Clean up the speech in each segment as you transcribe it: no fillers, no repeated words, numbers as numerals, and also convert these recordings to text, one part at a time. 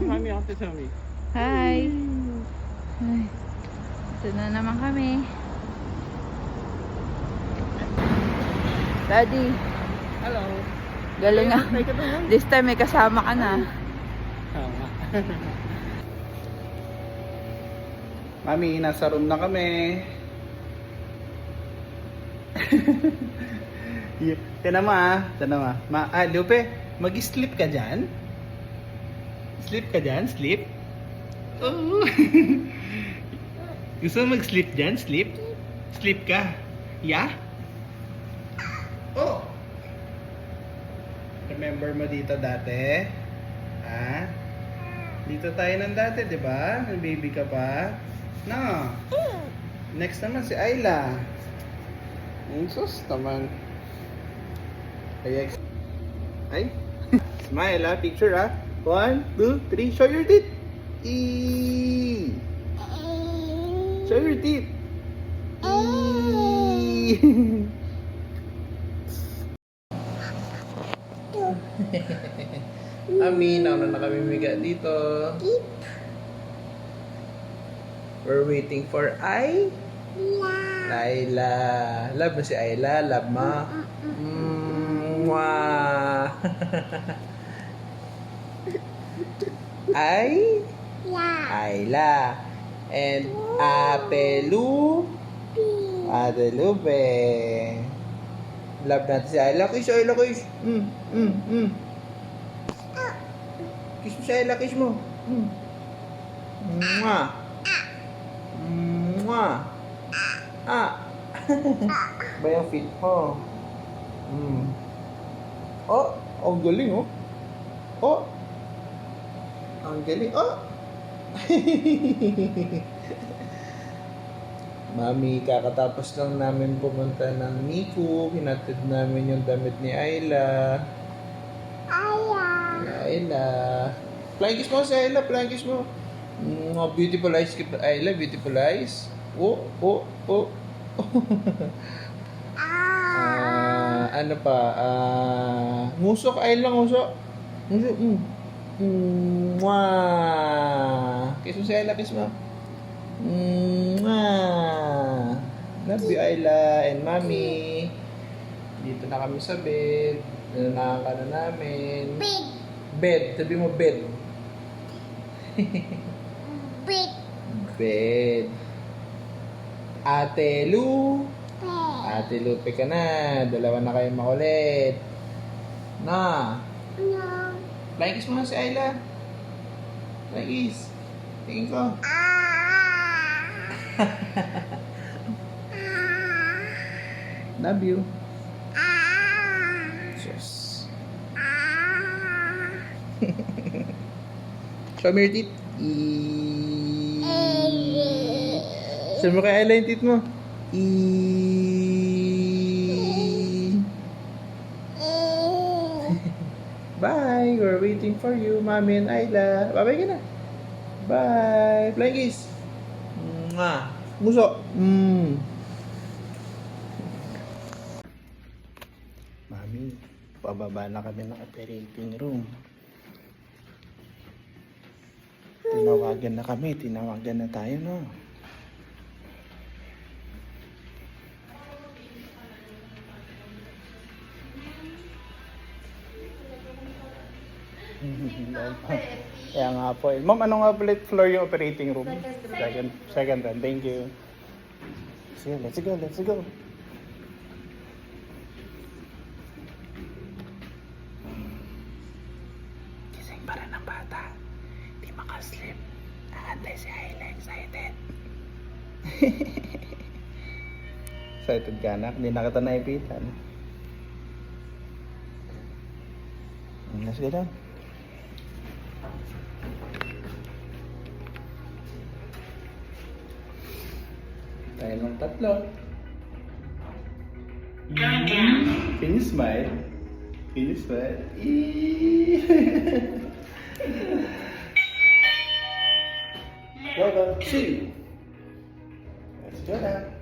Mami, ate Sammy. Hi. Ay, ito na naman kami. Daddy, Hello. galing ah. Ay, ka naman. This time may kasama ka na. Tama. Mami, nasa room na kami. Tinama ah. Tinama. Lupe, mag-sleep ka dyan? Sleep ka dyan? Sleep? Oh. Gusto mo mag-sleep dyan? Sleep? Sleep ka? Yeah? Oh! Remember mo dito dati? Ha? Dito tayo ng dati, di ba? Nang baby ka pa? No. Next naman si Ayla. Sus naman. Ay. Smile ha. Picture ha. 1, 2, 3. Show your teeth. Show your teeth. Ami, nauna na kami miga dito. We're waiting for Ayla. Love mo si Ayla? Love mo? Mwah. Ayla. And Ate Lupe. Love natin si Ayla. Kiss, Ayla, kiss. Kiss mo si Ayla, kiss mo. Mwah. Mwah. Ba yung feet mo? Oh, ang galing oh. Oh. Ang galing. Oh. Mami, kakatapos lang namin pumunta ng Miku. Hinatid namin yung damit ni Ayla. Ayla. Flying kiss mo si Ayla. Flying kiss mo. Beautiful eyes, Ayla. Beautiful eyes. Oh. Ano pa? Ngusok, Ayla, ngusok. Ngusok. Mwah. Kiss mo si Ayla, kiss mo. Mwah. Love you, Ayla and Mami. Dito na kami sa bed. Nanaka na namin. Bed. Sabi mo bed. Bed. Ate Lupe ka na. Dalawa na kayo makulit. Na. Flying kiss mo na si Ayla. Flying kiss. Tingin ko. Love you. Yes. Show me your teeth. Show mo kay Ayla yung teeth mo. Bye. We're waiting for you, Mami and Ayla. Bye-bye ka na. Bye. Flying kiss. Mwah. Muso. Mami, pababa na kami ng operating room. Tinawagan na kami. Tinawagan na tayo, no? Kaya nga po. Ma'am, ano nga pala floor yung operating room? Second run. Thank you. Sige, let's go. Gising pa rin ang bata. Di makasleep. Naantay si Ayla. Excited. Excited ka, anak? Hindi na kita naipitan. Let's go down. Tayo ng tatlo. Can you smile? Go. See. Let's go down.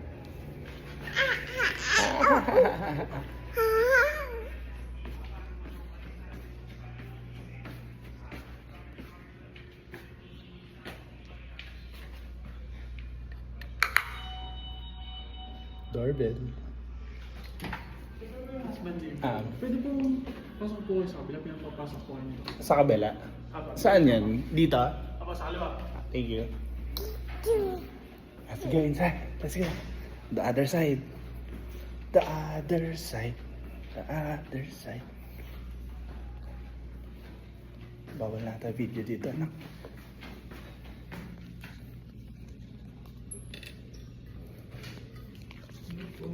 Doorbell. Ah, Pwede po pasok po kayo sa kabila, pinapapasok po kayo. sa kabila. Saan yan? Dito? Apa, sa kaliwa. Thank you. Let's go inside. Let's go. The other side. The other side. The other side. Bawal na tayo video dito, anak.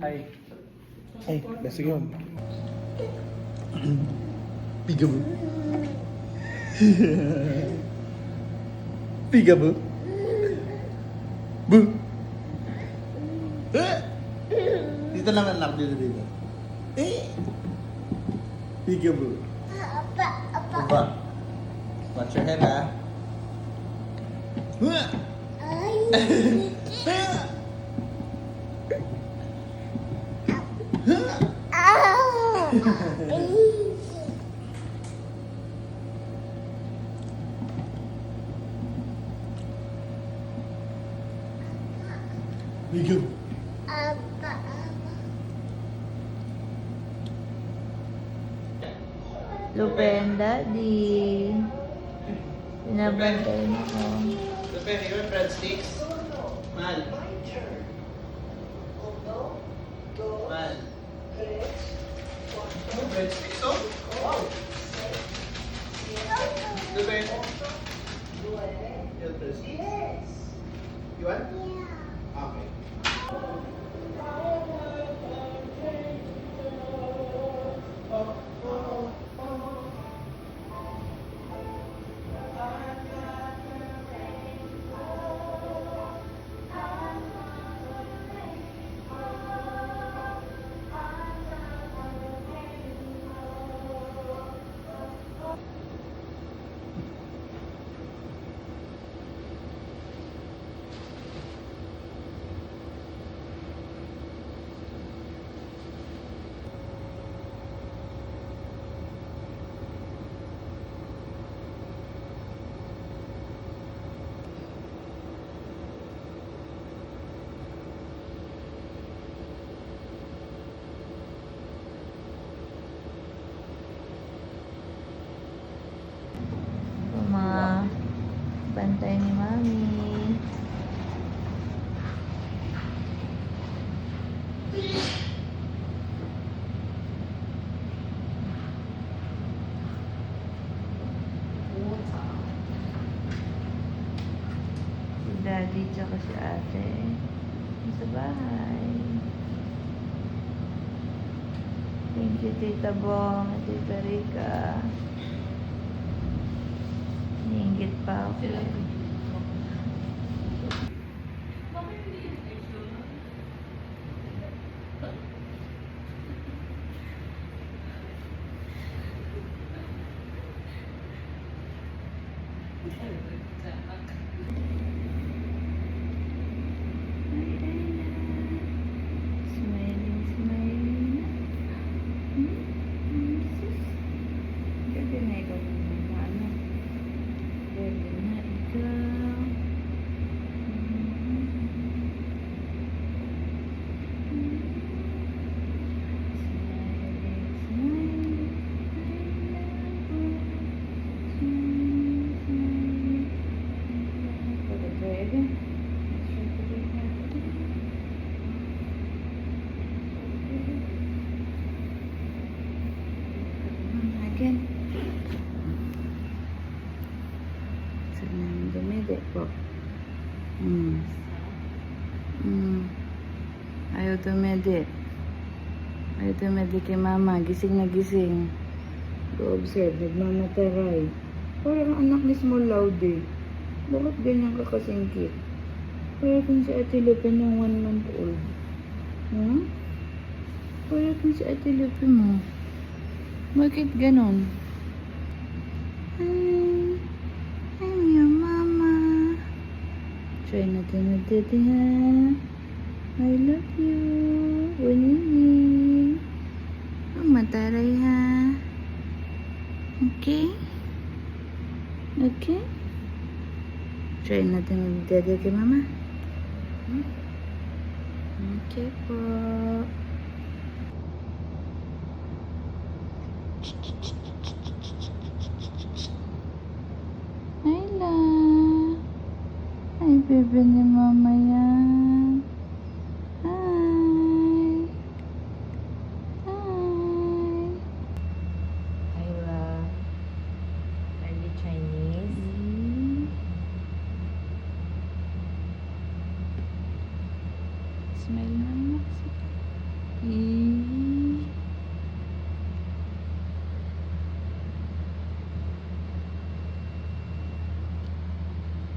Hi. Hey, let's go. Peekaboo. Peekaboo. Boo. Dito lang anak, dito. Peekaboo. Apa. Watch your head, ha? Peekaboo. Lupe and Daddy. Pinabantay mo ko. Lupe, favorite breadsticks? Mahal. Mahal. Ano breadsticks, oh? Wow. Lupe. You want breadsticks? You want? Okay. Mga bantay ni Mami. Si Daddy tsaka si Ate sa bahay. Thank you, Tita Bong at Tita Rica. Niinggit pa ako. Smiling, smiling. Ganda na ikaw ng ano. Ganda na ikaw. Again. Dumidi po. Ayaw dumidi. Ayaw dumidi kay mama. Gising na gising. Go-observe. Nagmamataray. Parang anak ni Small Laude. Bakit ganyan ka kasingkit? Parang si Ate Lupe ng 1 month old. Parang si Ate Lupe mo. Bakit ganon? Hi. I'm your mama. Try natin na daddy, ha? I love you. Winnie. Ang mataray, ha? Okay? Okay? Try natin na daddy kay mama. Okay po. Ayla. Ay, bebe ni mama yan. Hi. Hi. Ayla. Are you Chinese? Smile na.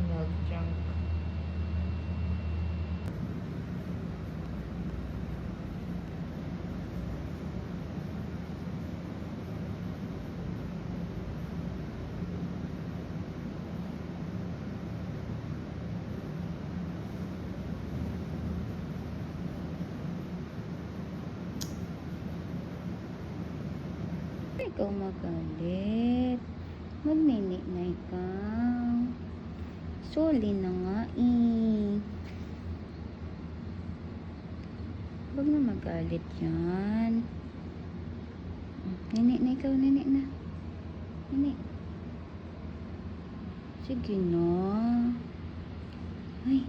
Milk junk. Ikaw magalit. Magnini na ikaw. Soli na nga eh. Huwag na magalit yan. Nini na ikaw, nini na. Nini. Sige na. Ay,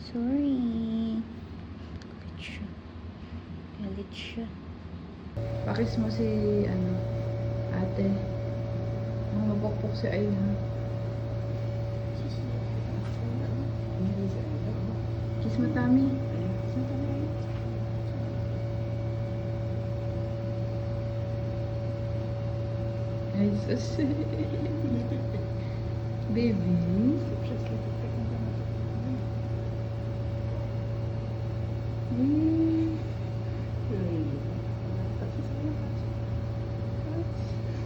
sorry. Galit siya. Galit siya. Pakis mo si, ate. Mga bokbok si Ayla. Kiss mo, Tami. Ay, sus. Baby.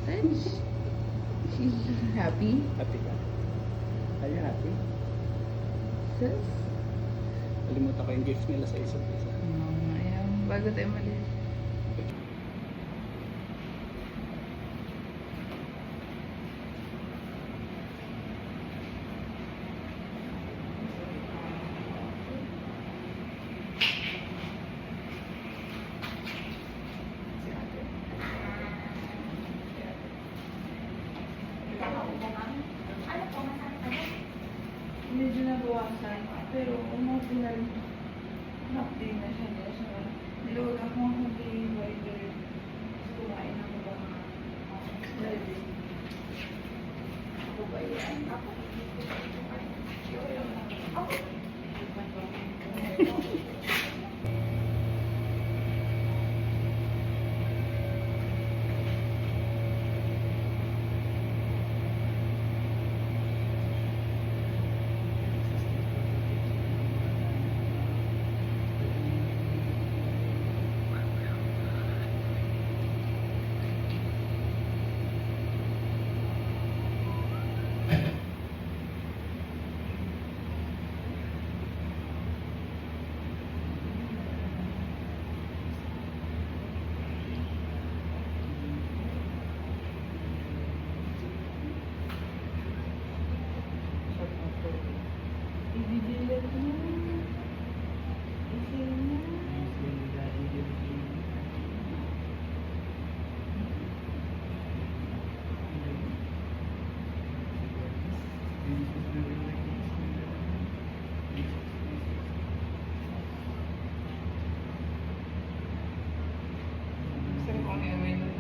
Touch. Happy? Happy ka? Are you happy? Sus? Kalimutan ko yung gift nila sa isa't isa. Ayan, bago tayo malis. Medyo nabawasan, pero umuwi na rin. Nakapin na siya nila siya. Nilawag ako ang hindi wider. Kumain ako ba mga lagi. Ako ba yan? Ako. Ibibilan mo. Isin na. Sarap ang eway nun.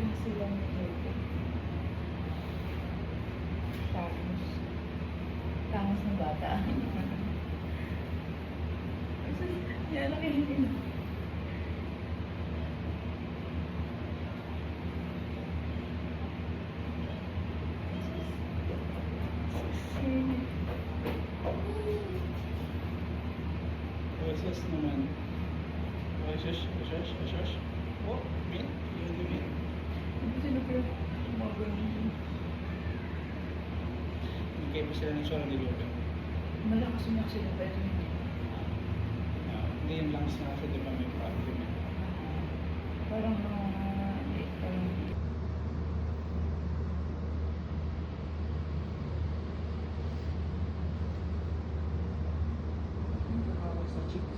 Parehas silang nito. Tapos, tangos ng bata. Yan lang yun. Process naman. Shush. Oh, min. Yun yung min. Hindi sila pero gumagano. Hindi mo sila ng sobrang nilugan. Malakas umak sila pero hindi. Hindi yung lungs na kasi di ba may problem. Parang hindi. Parang Sa cheeks.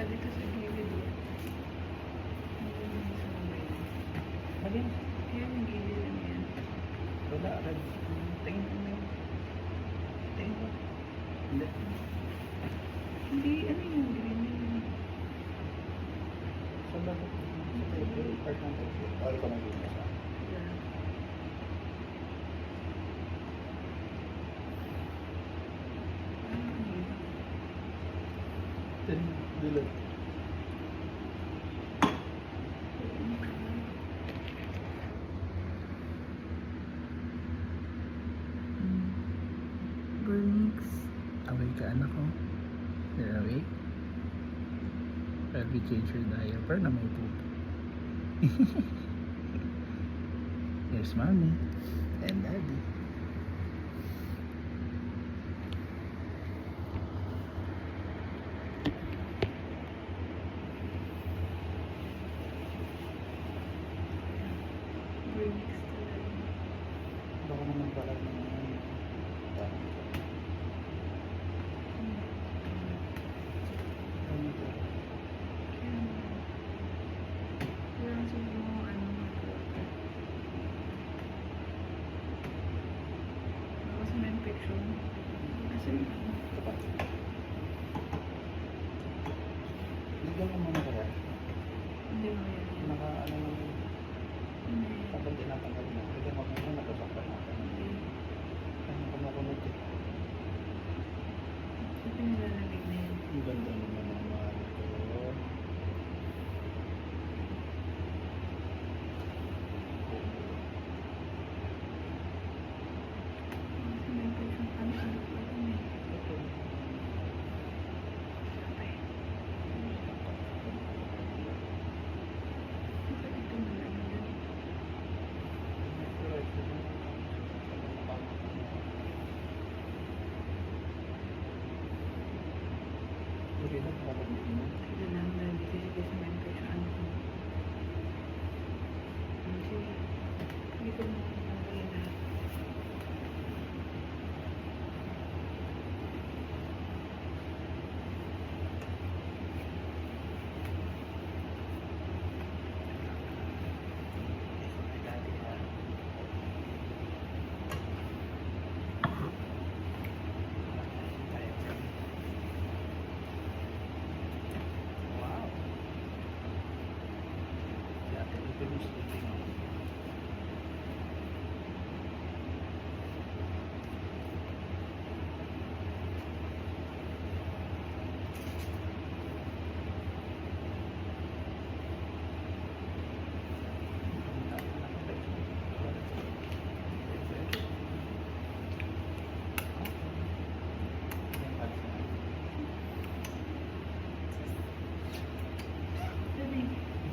dito sa gilid. Alin? Yan yung gilid lang yan. Wala, red. Tingin ko may. Tingin ko. Hindi. Hindi, ano yung green yun? Sa bakit? Sa table, part ng table. O, ikaw nag-iwas ah. Yeah. Dulot. Burnix. Awake ka anak ko. You're awake? Let me change your diaper na may poop. Here's mommy and daddy. Burnix talaga. Baka naman pala ng Parang siguro ano kasi may infection. Kasi Bigyan mo muna kaya. hindi mo yan. Naka-ano naman. Hindi. Kapag tinatanggal mo. Bigyan mo muna natasaktan natin. Ano kumukulog eh. Ito nilalamig na yun. Ang ganda naman ang mahal ko. Kasi may infection. Ano pa rin eh. Bakit ito malamig na? Okay lang, kapag Sige lang, lagi kasi may infection. Ano ko? Sige. Dito mo natin na.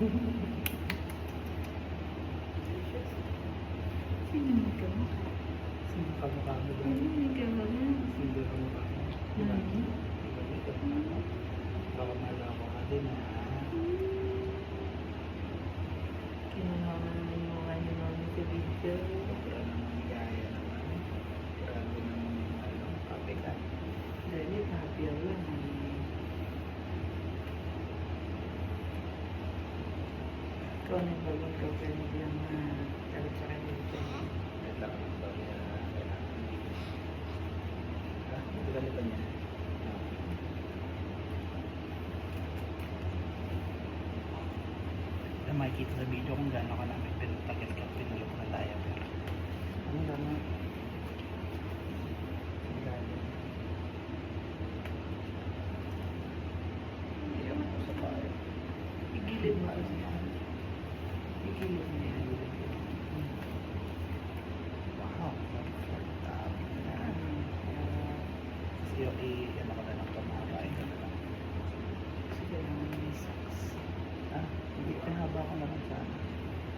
Sinunod ka mo? Sino ka mukha mo ba? Sinunod ka ba? Sino ka mukha mo? Diba? Dito na. Baka malako ka din ha. Kinuha mo naman yung mukha ni Mami sa video. Sobra naman gaya naman. Grabe naman yung kape ka. Dali, happy ako lang. Ikaw nagbabang girlfriend lang na talit sa kanya dito. Wait lang, sorry na kailangan. Ito ganito niya. Makikita sa video kung gaano ka namin pinutakit ka, pinulok na tayo. Pero ano naman? Ang galing. Ayaw mo sa tayo. Igilid mo kasi yan. Igilid mo yan. Wow, dami na. Kasi ano ka na lang kumakain ka na lang. Sige naman may socks. Ah, hindi, pinahaba ko na lang sana.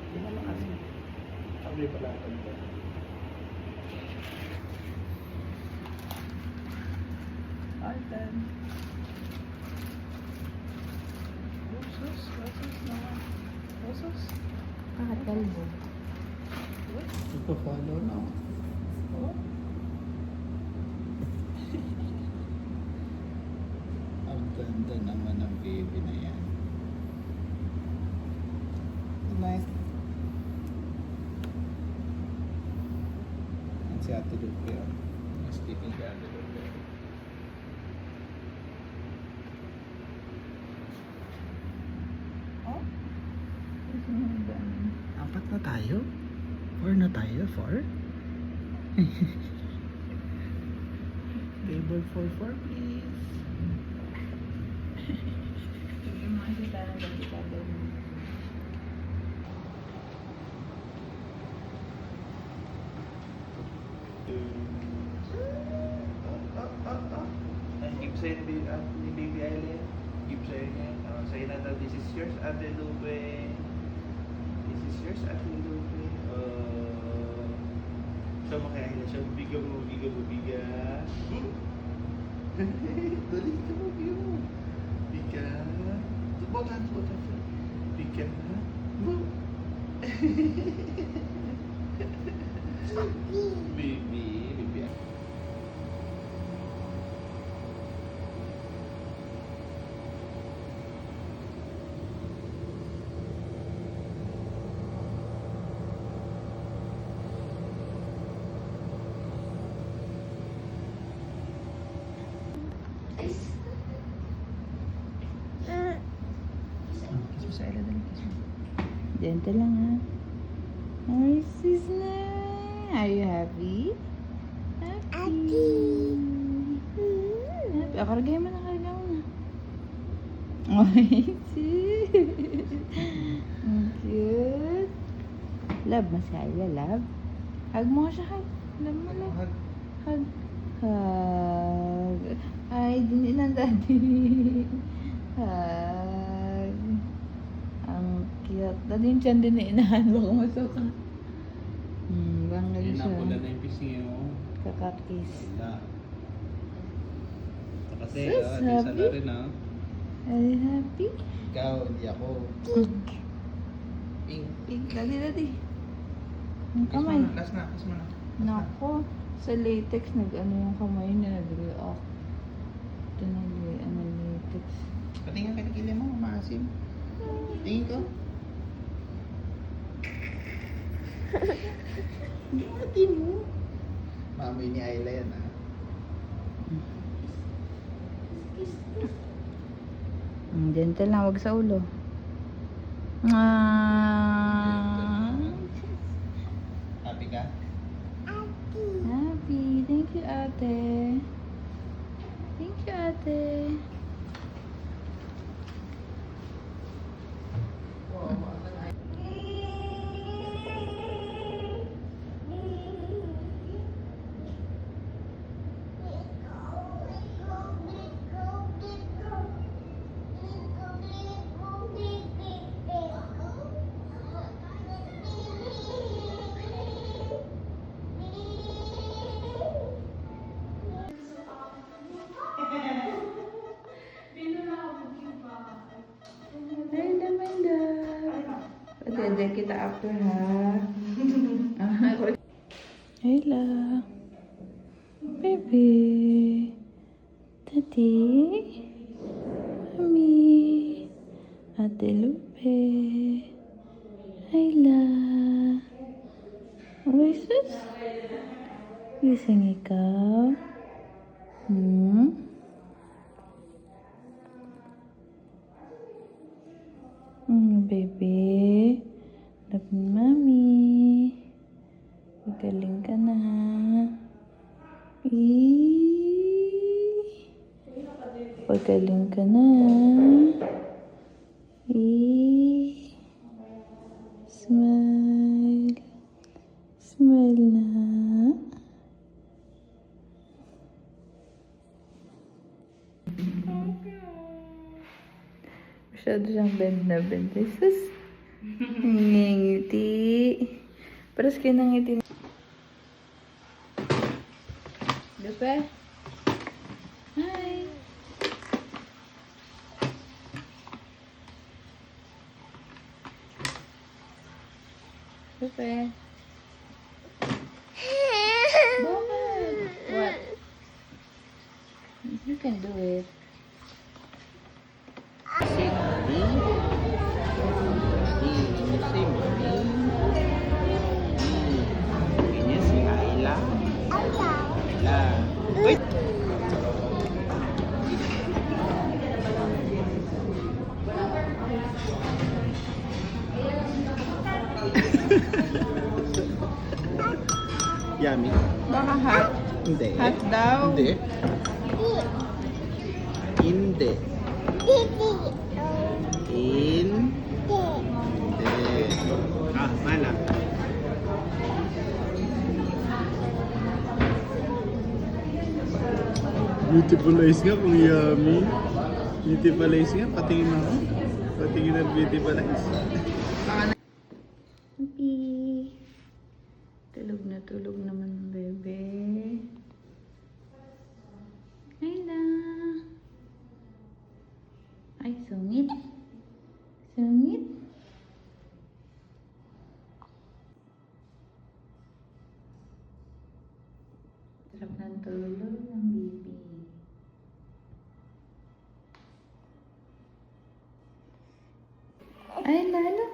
Hindi naman kasi. Sabi pala ako nito. Alten. Usos naman. Usos. Bakit kalbo? Ipa-follow na. Oh. Ang ganda naman ng baby na yan. Nice. Yan si Ate Lupe. Mas tipin si Ate Lupe. Oh? Apat na tayo? 4 na tayo? 4? Table for 4 please. Yung mga kita na dati kada mo. Give sa'yo ni Baby Aileen. Give sa'yo niya. Sa'yo na daw, this is yours, Ate Lupe. This is yours, Ate Lupe. Siya mo kaya Aileen. Siya, bigyan mo. Dali ka mo, bigyan mo. Bigyan. Botan. Bigyan na. Baby. Kiss mo sa Ella, dali. Kiss mo. Dente lang ha. Ay, sis na. Are you happy? Happy. Happy. Karagay mo na. Ay, sis. Ang cute. Love mo si Ayla, love. Hug mo siya, hug. Love mo, love. Hug. Hug. Hug. Ay, din ng daddy. Hug. Ang cute. Daddy yung tiyan din na inahan. Baka masuka. Bangga Yun siya. na, pula na yung pisngi mo. Kakakis. Wala. Ito kasi, Sis, di isa happy? na rin Are you happy? Ikaw, hindi ako. Pink. Pink. Daddy. Ang Kiss kamay. mo na, last na. Nako. Sa latex, nag-ano yung kamay niya. Nag-react. Ito nag-ano latex. Patingin ka na mo, maasim. Tingin ko. Hindi mo. Mami ni Ayla yan, ha? Gentle lang, wag sa ulo. Happy ka? Happy. Thank you, ate. Thank you, ate. Call kita after, ha? Ayla. Baby. Daddy. Mami. Ate Lupe. Ayla. Uy, sus. Gising ikaw? Baby. Love ni Mami. Magaling ka na. Pagaling ka na. Smile. Smile na. Masyado siyang bend na bend. Jesus. Ngingiti. Paras kayo ng ngiti. Lupe? Hi. Lupe? Bakit? What? You can do it. Say mommy. Say mommy. Can you say Ayla? Ayla. Wait. Yummy. Baka hot. Hindi. Hot daw. Hindi. Hindi. Hindi. Ah, mana? Beautiful eyes nga kung yummy. Beautiful eyes nga. Patingin ako. Patingin ang beautiful eyes. Happy. Tulog naman ang bebe. Ayla. Ay, sungit. Sungit. Sarap ng tulog ng baby. Ay, lalo.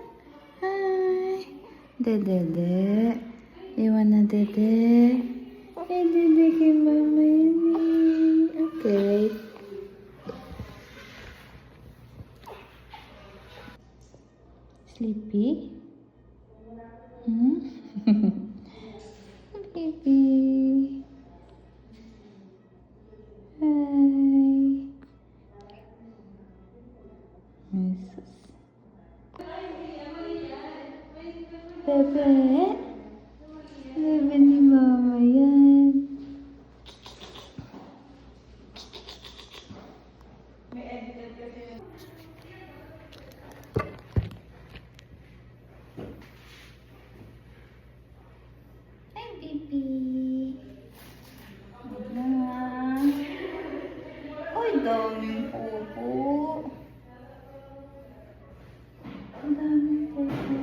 Hi. Dede. Iwan na dede. Ay, dede kay mama yun eh. Okay. Sleepy? Baby. Hi. Jesus. Bebe? Bebe ni mama yan. Hi, baby. Wala. Ay, daming pupo. Ang daming pupo.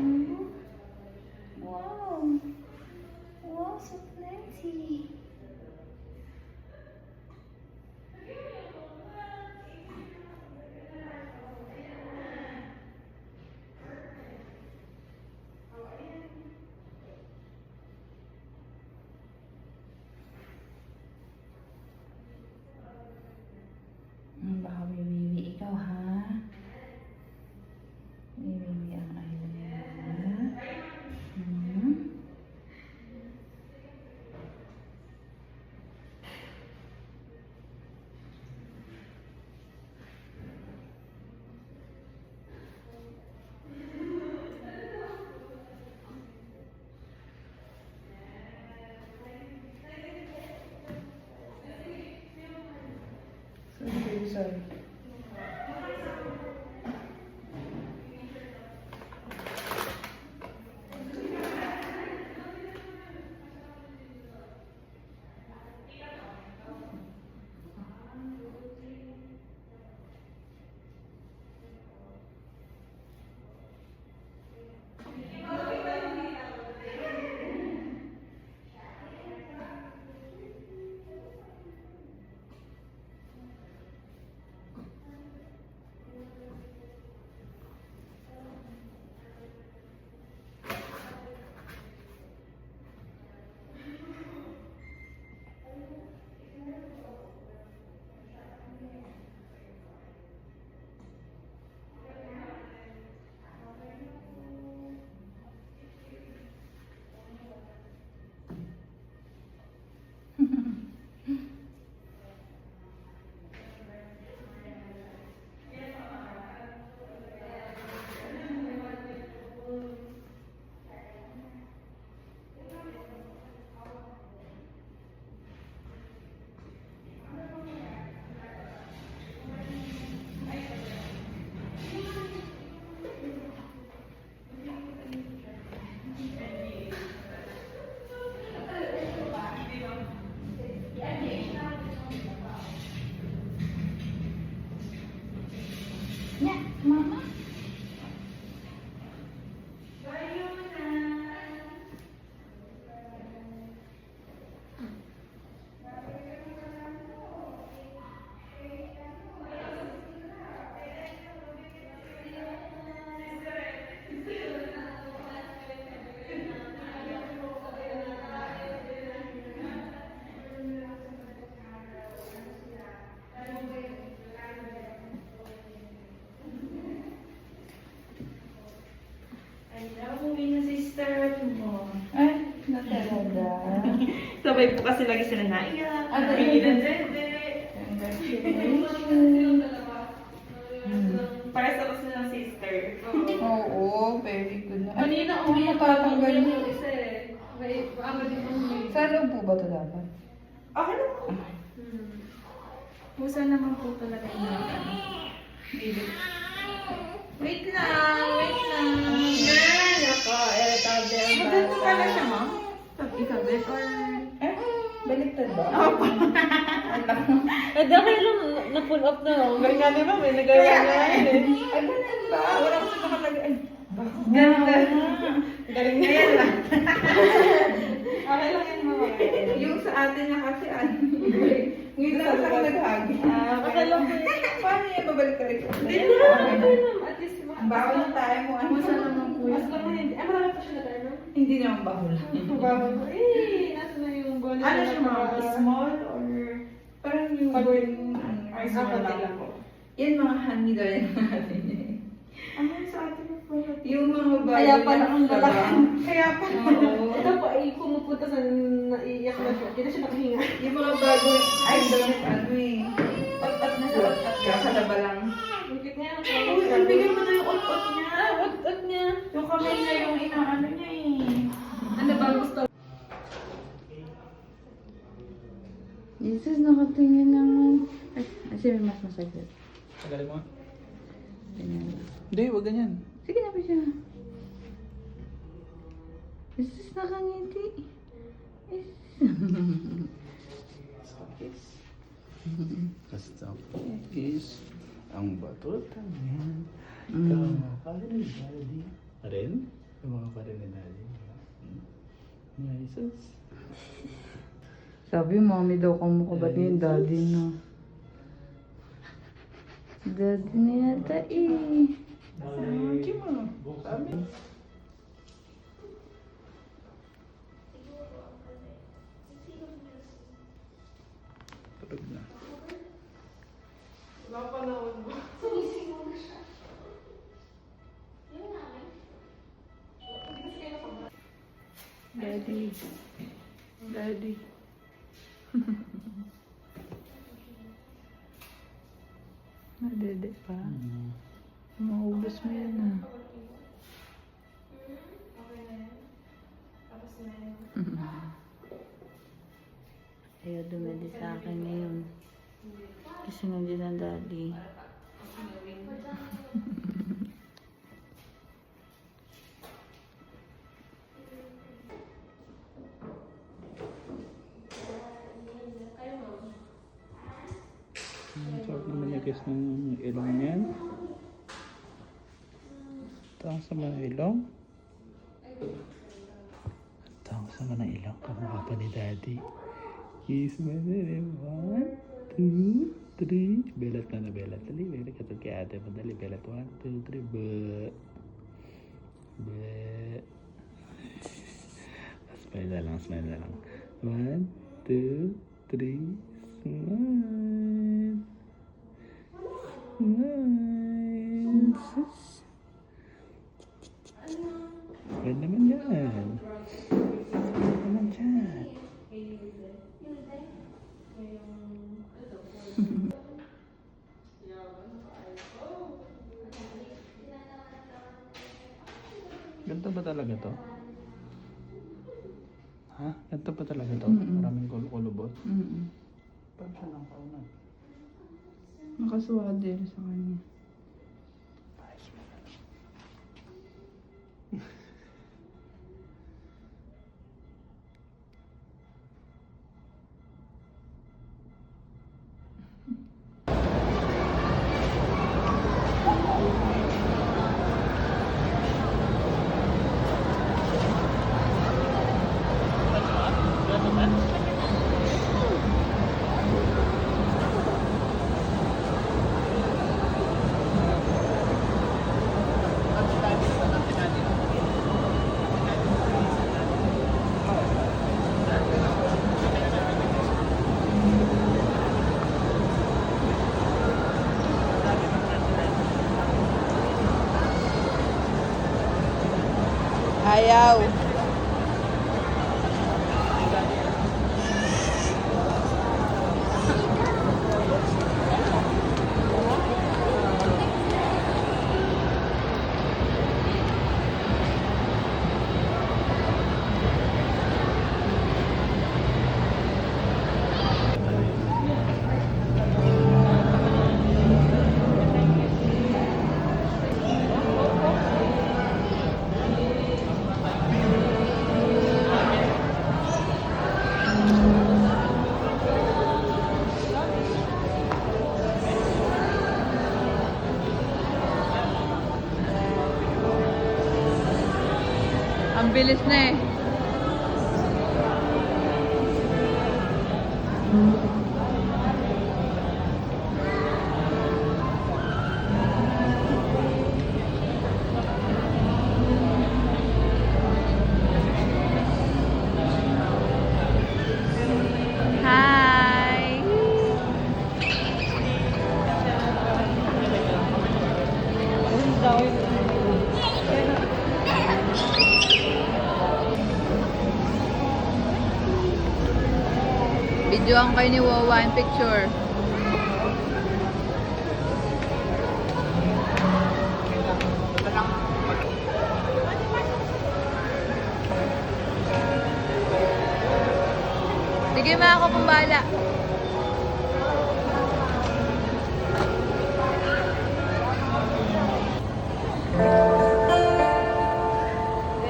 Wow. Wow, so plenty. Baka bibibi ikaw, ha? Bibibi ang ayaw niya, ha? Sorry. Yeah, mama. Uwi na sister mo. Ay, na talaga. Sabay po kasi lagi sila naiyak. Ano Hindi yun? na dede. Para sa kasi ng sister. Oo, very good. Ay, Kanina ano matatanggal niyo? Isa eh. May maaga din po Sa loob po ba ito dapat? Okay lang po. Pusa naman po talaga yung mga Wait lang, wait lang. Yan, ako, irritable ang bata. Maganda pala siya, ma'am? Ikabit or... Eh, baliktad ba? Eh, dahil lang, na-pull up na lang. Ganyan nga, di ba? May nagawa na yun eh. Ay, ganun ba? Wala ko siya nakalagay. Ay, Ganun na. Galing na yan lang. Okay lang yan, mama. yung sa atin na kasi ano. Ngayon lang ako naghagi. Okay lang po yun. Paano yan babalik ka rin? Hindi na. At least, Bawal na tayo mo. Ano Pusa naman po yun. Mas naman hindi. Ay, marami pa siya na tayo, no? Hindi naman bawal. Bawal po. Eh, nasa na yung bonus. Ano siya mga small or... Parang yung Pag- word Ay, small lang po. yan mga honey daw yan natin eh. Ano yung sa atin na po? Yung mga bago Kaya pala na ang sa lalaki. bang- Kaya pala. Oo. Ito po ay pumupunta sa naiiyak na po. Hindi na siya nakahinga. Yung mga bago, ay donut ano eh. Ot-ot na sa ot-ot ka, sa laba lang. Bakit niya? Uy, ang bigay mo na yung ot-ot niya. Ot-ot niya. Yung kamay niya yung inaano niya eh. Ano ba gusto? Jesus, nakatingin naman. Ay, kasi may mas masaglit. Tagalin mo. Ganyan. Hindi, wag ganyan. Sige na pa siya. Jesus, nakangiti. Kiss. Stop kiss. Ang batutan yan. Kama pa rin ni Daddy. Rin? Kama pa rin ni Daddy. Jesus. Sabi, mommy daw kumukubat niya yung daddy na. Daddy na yata eh. Sabi mo. Sabi. Tulog na. Daddy. Daddy. Dede pa. Maubos mo yan ah. Ayaw dumedi sa akin ngayon. Kasi nandiyan ang daddy. Ang sarap naman nagkis ng ilong niyan. Ito ang sama ng ilong. Ito ang sama ng ilong. Kamukha pa ni Daddy. Kiss mo na rin. 1, 2, 3. Belat na belat. Dali, belat ka kay ate mo. Dali, belat. 1, 2, 3. Be. Be. Smile na lang, smile na lang. 1, 2, 3. Smile. Nice. Pwede naman yan. Pwede naman dyan. Ganito ba talaga to? Ha? Ganito ba talaga to? Maraming kulubot. Paano siya nang kaunat? Nakaswader sa kanya. Ayos mo na. Ayaw. Ang bilis na eh. Hi! Videoan kayo ni Wawa in picture. Sige ma, ako pong bahala.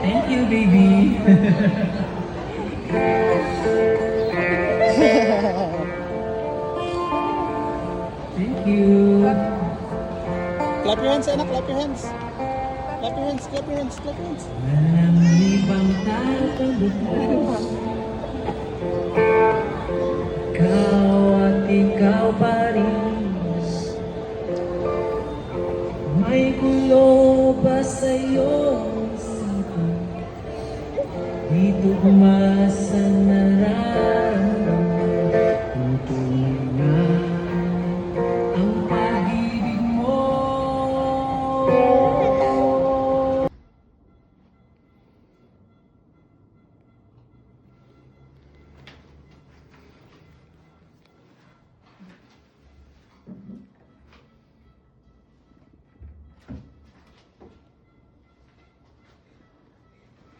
Thank you, baby. Thank you. Clap your hands, anak. Clap your hands. Clap your hands, clap your hands, clap your hands. Walang ibang tatagos. Ikaw at ikaw pa rin. May gulo ba sa iyong isipan? Di tugma sa nararamdaman. Kung tunay nga ang pag-ibig mo.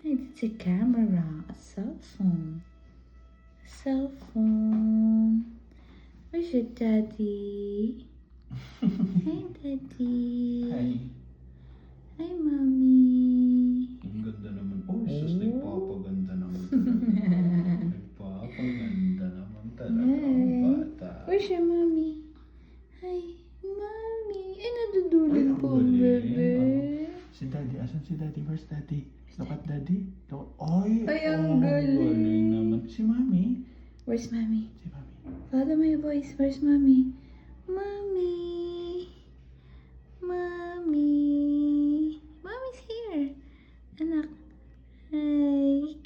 It's a camera, a cell phone. A cell phone. Where's your daddy? Hi, daddy. Hi, mommy. Ang ganda naman. Oh, sus, nagpapaganda naman. Nagpapaganda naman talaga ang bata. Where's your mommy? Hi, mommy. Ay, Ay, nadudulog ang po ang galing. bebe. Si daddy, asan si daddy? Where's daddy? Look at daddy. Look. Ay, Ay, ang ang galing. naman. Si mami. Where's mommy? Si mami. Follow my voice. Where's mommy? Mommy. Mommy. Mommy's here. Anak. Hi.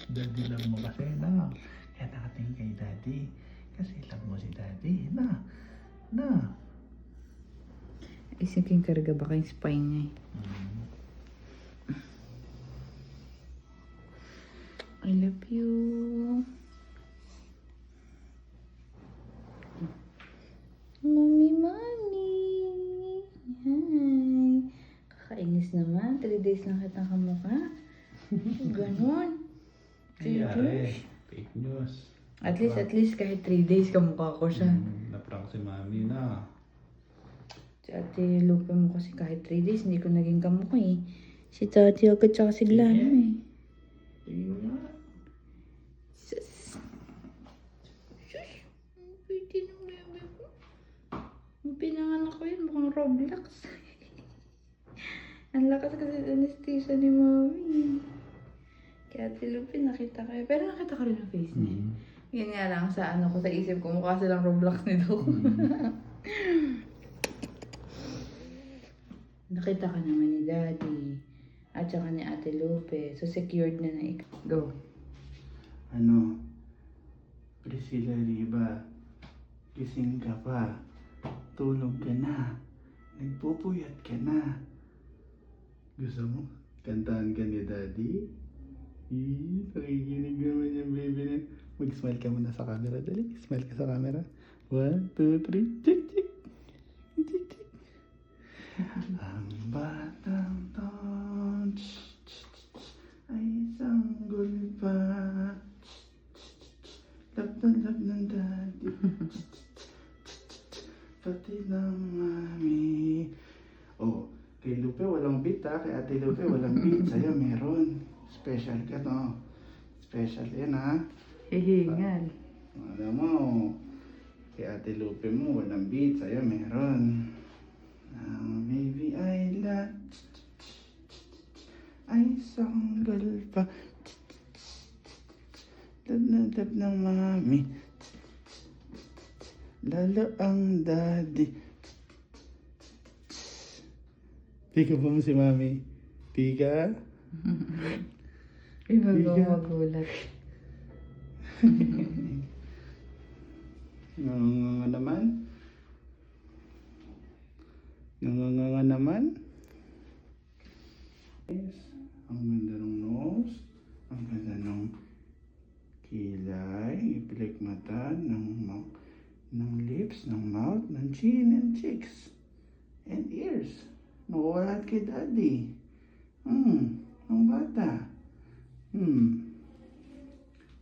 Daddy love mo kasi na. Kaya nakatingin kay daddy. Kasi love mo si daddy. Na. Na. Isipin karga baka yung spine niya eh. I love you. Mommy, mommy. Hi. Kakainis naman. 3 days lang kitang kamukha. Ganon. Ayari. Fake news. At least kahit 3 days kamukha ko siya. Naprank si mami na. Si Ate Lupe mo kasi kahit 3 days hindi ko naging kamukha eh. Si Tati agad tsaka si Glano eh. Tingin nga. Sus. Sus. Ang pretty ng bebe ko. Ang pinanganak ko yun, mukhang Roblox. Ang lakas kasi sa anesthesia ni Mami. Kaya Ate Lupe, nakita ko. Pero nakita ko rin ang face niya. Yun nga lang sa ano ko, sa isip ko, mukha silang Roblox ni Doc. Nakita ka naman ni Daddy. At saka ni Ate Lupe. So, secured na na ikaw. Go. Ano? Priscilla Riba. Gising ka pa. Tulog ka na. Nagpupuyat ka na. Gusto mo? Kantahan ka ni Daddy. Nakikinig naman yung baby na. Mag-smile ka muna sa camera. Dali, smile ka sa camera. 1, 2, 3. Check, check. Check, check. Ang batang taon ay sanggol pa. Lap ng daddy. Pati ng mami. Oh, kay Lupe walang beat ha. Kay Ate Lupe walang beat. Sa'yo meron. Special ka to. Special yan ha. Hihingal. Alam mo, kay Ate Lupe mo walang beat. Sa'yo meron. Baby Ayla ay sanggol pa. Lab na lab ng mami. Lalo ang daddy. Pika pa mo si mami. Pika? Ay, magulat. Nanganganga naman. Nanganganga naman. Yes. Ang ganda ng nose. Ang ganda ng kilay. Ipilik mata. Ng lips. Ng mouth. Ng chin and cheeks. And ears. Nakuha lahat kay daddy. Ang bata.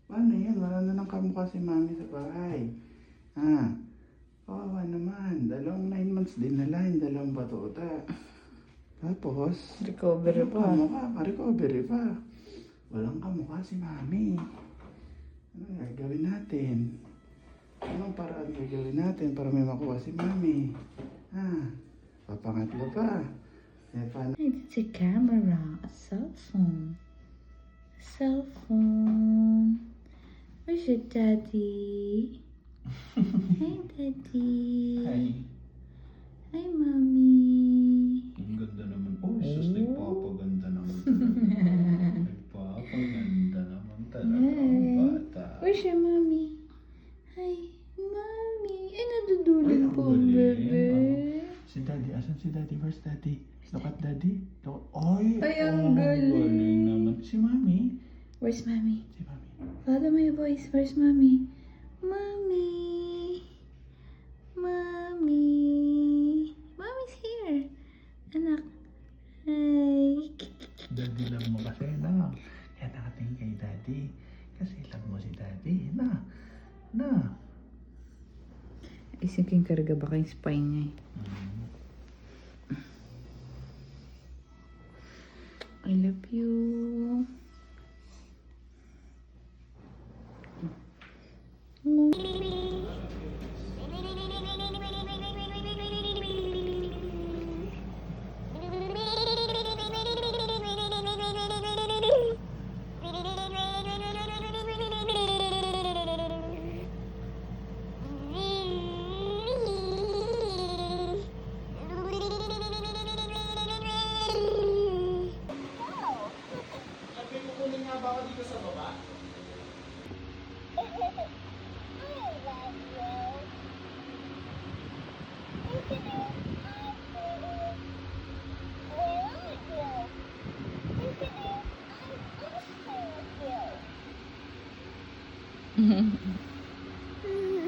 Paano yan? Wala na ng kamukha si mami sa bahay. Kawawa naman. 9 months din nala, yung 2 batuta. Tapos, Recovery pa. Recovery pa. Walang kamukha si mami. Ano gagawin natin? Anong paraan gagawin natin para may makuha si mami? Papangatlo pa. Paano? It's a camera, a cell phone. A cell phone. Where's your daddy? Hi, daddy. Hi, mommy. Ang ganda naman. Oh, sus, nagpapaganda naman. Nagpapaganda naman talaga ang bata. Where's your mommy? Hi, mommy. Ay, nadudulin Ay, po, ang galing. bebe. Si daddy, asan si daddy? Where's daddy? Look at daddy. Ay, Ay, ang galing. naman. Si mami. Where's mommy? Si mami. Follow my voice. Where's mommy? Mommy. Mommy. Mommy's here. Anak. Hi. Daddy lang mo kasi na. Kaya nakatingin kay daddy. Kasi lang mo si daddy. Na. Isip yung karga baka yung spine niya eh. I love you.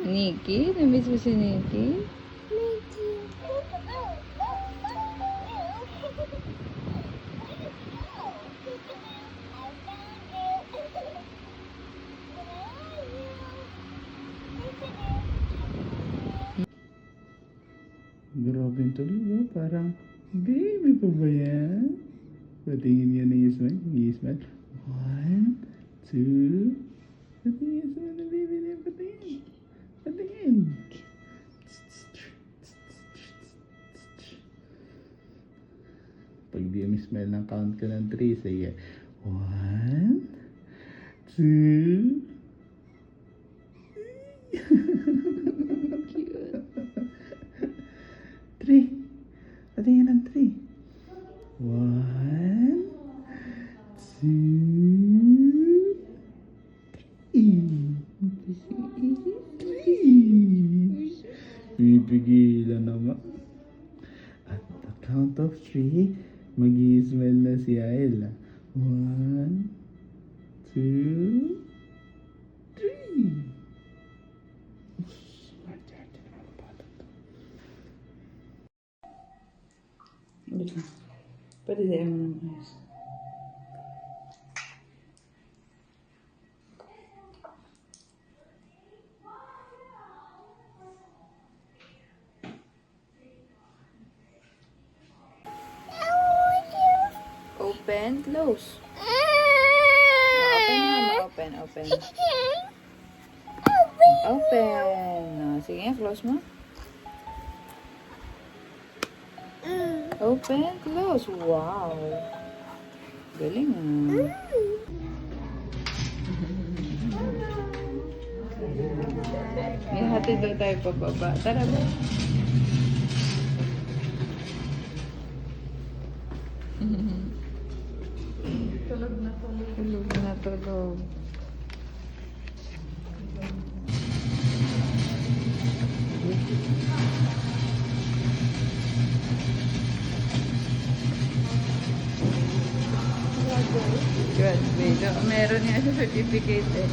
Nikki? Namiss mo si Nikki? Grabe yung tuloy, no? Parang, baby pa ba yan? Patingin yan na smile. Smile. 1, 2. Patingin yung smile ng baby na yan. Patingin. Pag di mo smile ng count ka ng 3, sige. 1, 2. Cute. 3. Patingin ng 3. 1, 2, 3. Pipigilan naman. At the count of 3, Mag-i-smell na si Ayla. 1, 2, 3. Pwede din mo naman ayos. Open, close. Open, mama. Open, open. Open. Sige nga, close mo. Open, close. Wow. Galing ah. May hatid daw tayo pababa. Tara ba? Tulog na tulog. Tulog na tulog. Graduate. Meron nga sa certificate eh.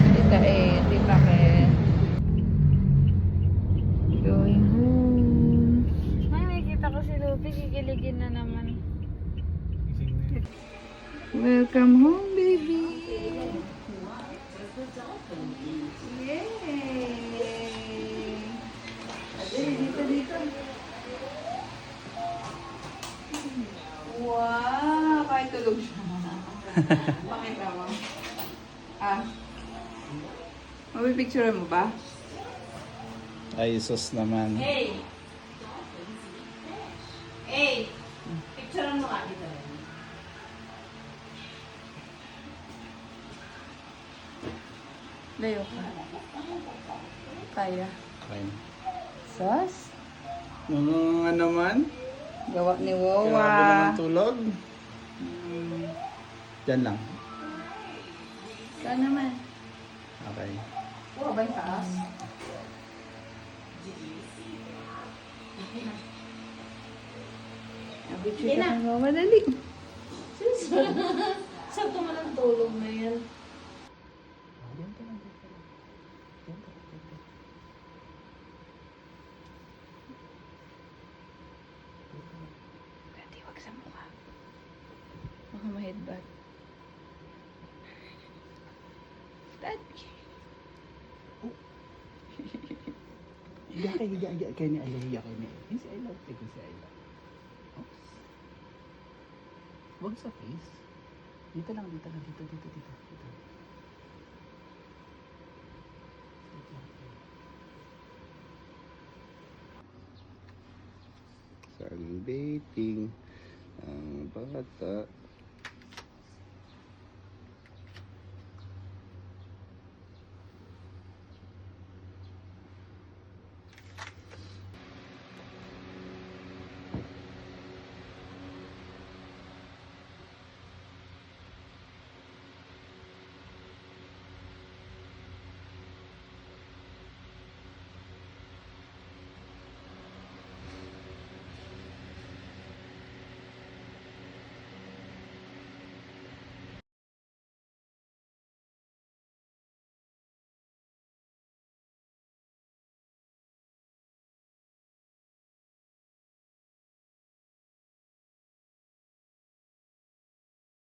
Tita eh, di bakit? Going home. Ay, nakikita ko si Lupi. Kikiligin na naman. Welcome home, baby. Yay! Dito, dito. Wow! Kahit tulog siya. Pakita mo. Ah. Mabipicture mo ba? Ay, sus naman. Hey! Hey! Picture mo ka dito. Layo ka. Kaya. Fine. Sus? Mga naman? Gawa ni Grabe Wawa. naman tulog. Diyan lang. Saan naman? Okay. Wawa ba yung taas? Abitsuit ka ng Wawa. Dali. Saan ko man ang tulog na yan? Dati, wag sa mukha. Baka ma-headbutt. Dati. Higa kayo ni Ayla. Higa kayo ni Ayla. Si Ayla. Tignan si Ayla. Oops. Wag sa face. Dito lang. Dito. Sunbathing ang bata.